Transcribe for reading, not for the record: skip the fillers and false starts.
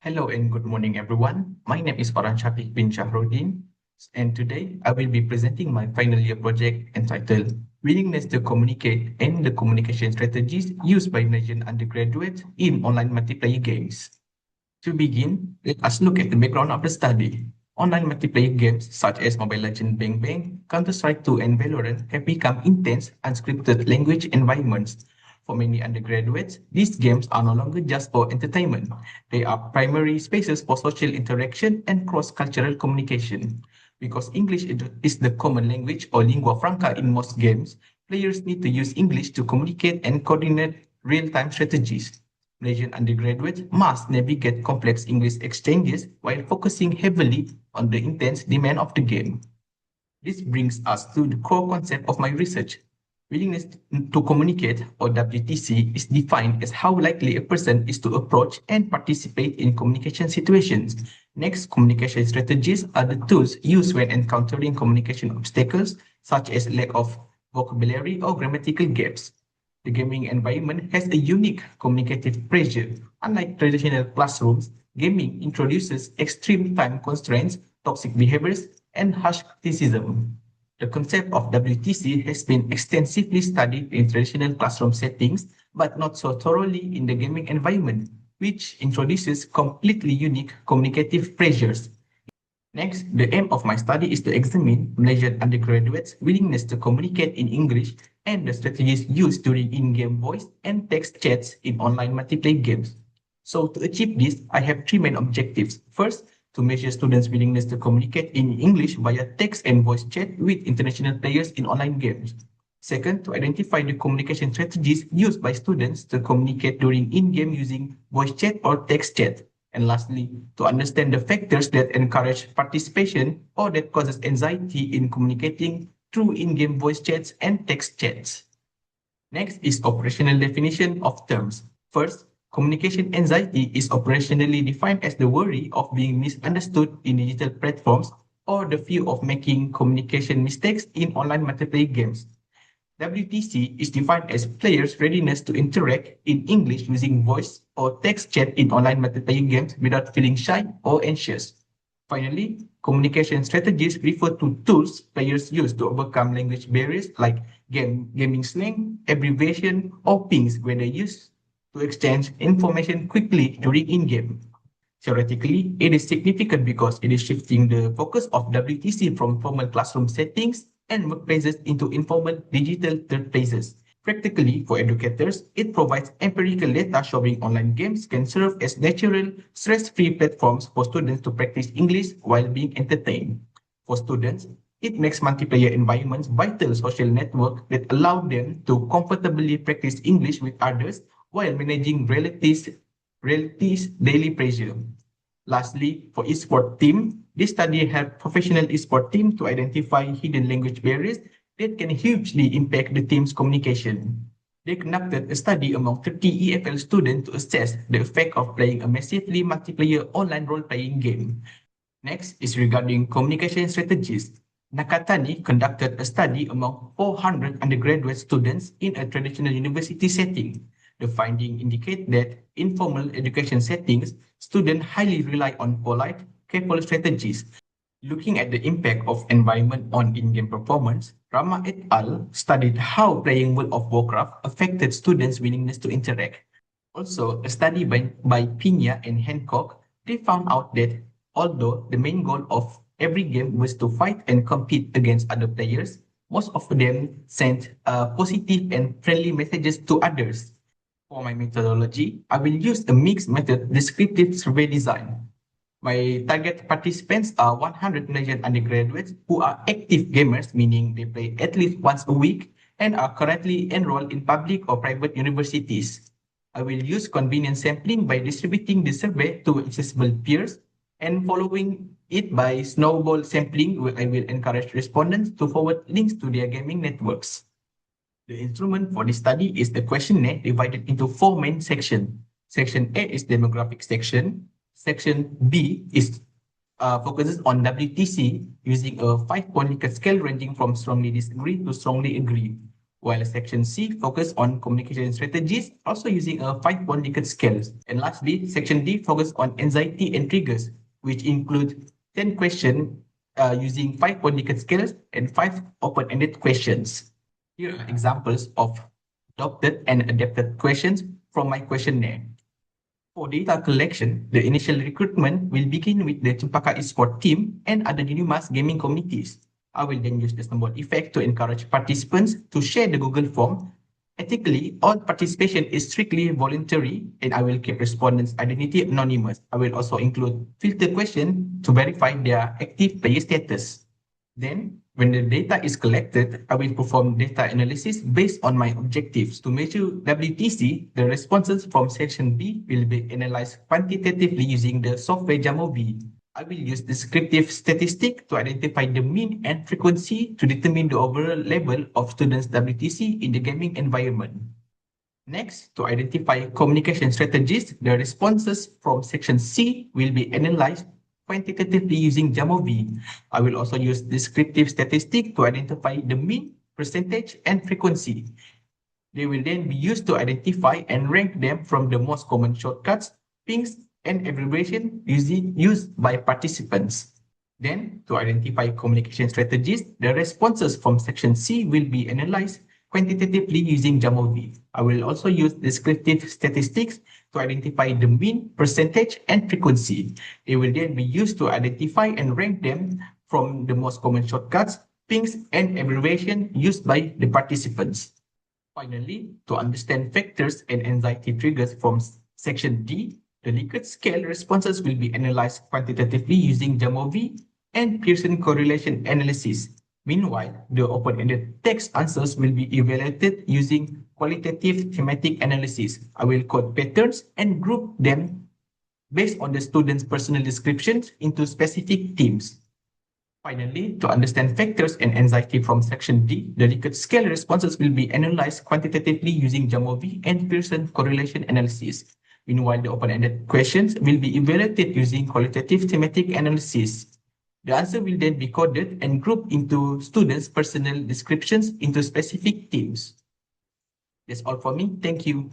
Hello and good morning, everyone. My name is Farhan Syafiq bin Shaharudin, and today I will be presenting my final year project entitled Willingness to Communicate and the Communication Strategies Used by Malaysian Undergraduates in Online Multiplayer Games. To begin, let us look at the background of the study. Online multiplayer games such as Mobile Legends Bang Bang, Counter-Strike 2, and Valorant have become intense, unscripted language environments. For many undergraduates, these games are no longer just for entertainment. They are primary spaces for social interaction and cross-cultural communication. Because English is the common language or lingua franca in most games, players need to use English to communicate and coordinate real-time strategies. Malaysian undergraduates must navigate complex English exchanges while focusing heavily on the intense demand of the game. This brings us to the core concept of my research. Willingness to communicate, or WTC, is defined as how likely a person is to approach and participate in communication situations. Next, communication strategies are the tools used when encountering communication obstacles, such as lack of vocabulary or grammatical gaps. The gaming environment has a unique communicative pressure. Unlike traditional classrooms, gaming introduces extreme time constraints, toxic behaviors, and harsh criticism. The concept of WTC has been extensively studied in traditional classroom settings, but not so thoroughly in the gaming environment, which introduces completely unique communicative pressures. Next, the aim of my study is to examine Malaysian undergraduates' willingness to communicate in English and the strategies used during in-game voice and text chats in online multiplayer games. So to achieve this, I have three main objectives. First, to measure students' willingness to communicate in English via text and voice chat with international players in online games. Second, to identify the communication strategies used by students to communicate during in-game using voice chat or text chat. And lastly, to understand the factors that encourage participation or that causes anxiety in communicating through in-game voice chats and text chats. Next is operational definition of terms. First, communication anxiety is operationally defined as the worry of being misunderstood in digital platforms or the fear of making communication mistakes in online multiplayer games. WTC is defined as players' readiness to interact in English using voice or text chat in online multiplayer games without feeling shy or anxious. Finally, communication strategies refer to tools players use to overcome language barriers like gaming slang, abbreviation, or pings when they use to exchange information quickly during in-game. Theoretically, it is significant because it is shifting the focus of WTC from formal classroom settings and workplaces into informal digital third places. Practically, for educators, it provides empirical data showing online games can serve as natural, stress-free platforms for students to practice English while being entertained. For students, it makes multiplayer environments vital social networks that allow them to comfortably practice English with others while managing relatives' daily pressure. Lastly, for esports team, this study helped professional esports team to identify hidden language barriers that can hugely impact the team's communication. They conducted a study among 30 EFL students to assess the effect of playing a massively multiplayer online role-playing game. Next is regarding communication strategies. Nakatani conducted a study among 400 undergraduate students in a traditional university setting. The findings indicate that in formal education settings, students highly rely on polite, careful strategies. Looking at the impact of environment on in-game performance, Rama et al. Studied how playing World of Warcraft affected students' willingness to interact. Also, a study by Pina and Hancock, they found out that although the main goal of every game was to fight and compete against other players, most of them sent positive and friendly messages to others. For my methodology, I will use a mixed method descriptive survey design. My target participants are 100 Malaysian undergraduates who are active gamers, meaning they play at least once a week and are currently enrolled in public or private universities. I will use convenient sampling by distributing the survey to accessible peers and following it by snowball sampling, where I will encourage respondents to forward links to their gaming networks. The instrument for this study is the questionnaire divided into four main sections. Section A is demographic section. Section B is focuses on WTC using a 5-point Likert scale ranging from strongly disagree to strongly agree. while section C focus on communication strategies, also using a 5-point Likert scale. And lastly, section D focus on anxiety and triggers, which include 10 questions using 5-point Likert scales and 5 open-ended questions. Here are examples of adopted and adapted questions from my questionnaire. For data collection, the initial recruitment will begin with the Cempaka Esport team and other Unimas gaming communities. I will then use the snowball effect to encourage participants to share the Google form. Ethically, all participation is strictly voluntary and I will keep respondents' identity anonymous. I will also include filter questions to verify their active player status. Then, when the data is collected, I will perform data analysis based on my objectives. To measure WTC, the responses from section B will be analyzed quantitatively using the software Jamovi. I will use descriptive statistics to identify the mean and frequency to determine the overall level of students' WTC in the gaming environment. Next, to identify communication strategies, the responses from section C will be analyzed quantitatively using Jamovi. I will also use descriptive statistics to identify the mean, percentage, and frequency. They will then be used to identify and rank them from the most common shortcuts, pings, and abbreviation used by participants. Then, to identify communication strategies, the responses from section C will be analyzed quantitatively using Jamovi. I will also use descriptive statistics to identify the mean, percentage, and frequency. They will then be used to identify and rank them from the most common shortcuts, pings, and abbreviation used by the participants. Finally, to understand factors and anxiety triggers from section D, the Likert scale responses will be analyzed quantitatively using Jamovi and Pearson correlation analysis. Meanwhile, the open-ended text answers will be evaluated using qualitative thematic analysis. I will code patterns and group them based on the student's personal descriptions into specific themes. Finally, to understand factors and anxiety from section D, the Likert scale responses will be analyzed quantitatively using Jamovi and Pearson correlation analysis. Meanwhile, the open-ended questions will be evaluated using qualitative thematic analysis. The answer will then be coded and grouped into students' personal descriptions into specific themes. That's all for me. Thank you.